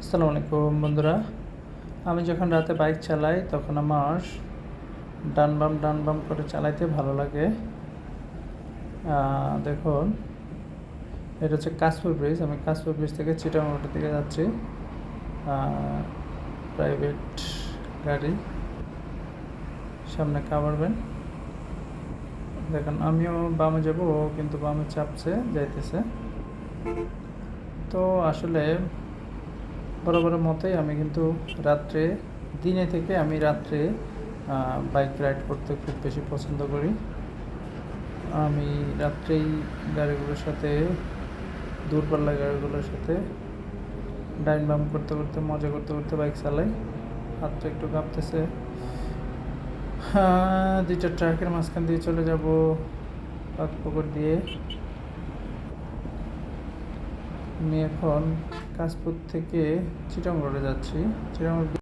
আসসালামু আলাইকুম বন্ধুরা। আমি যখন রাতে বাইক চালাই তখন আমার ডান বাম করে চালাইতে ভালো লাগে। দেখুন, এটা হচ্ছে কাশপুর ব্রিজ। আমি কাশপুর ব্রিজ থেকে চিটাগাং রোডের দিকে যাচ্ছি। প্রাইভেট গাড়ি, সামনে কাভার ভ্যান। দেখুন, আমিও বামে যাব, ও কিন্তু বামে চাপছে, যাইতেছে। তো আসলে বরাবরের মতোই আমি কিন্তু দিনে থেকে আমি রাত্রে বাইক রাইড করতে খুব বেশি পছন্দ করি। আমি রাত্রেই গাড়িগুলোর সাথে, দূরপাল্লা গাড়িগুলোর সাথে ডাইন বাম করতে করতে, মজা করতে করতে বাইক চালাই। হাতটা একটু কাঁপতেছে। দুইটা ট্রাকের মাঝখান দিয়ে চলে যাব পুকুর দিয়ে। আমি এখন কাশপুর থেকে চিটাগং রোডে যাচ্ছি। চিটাগং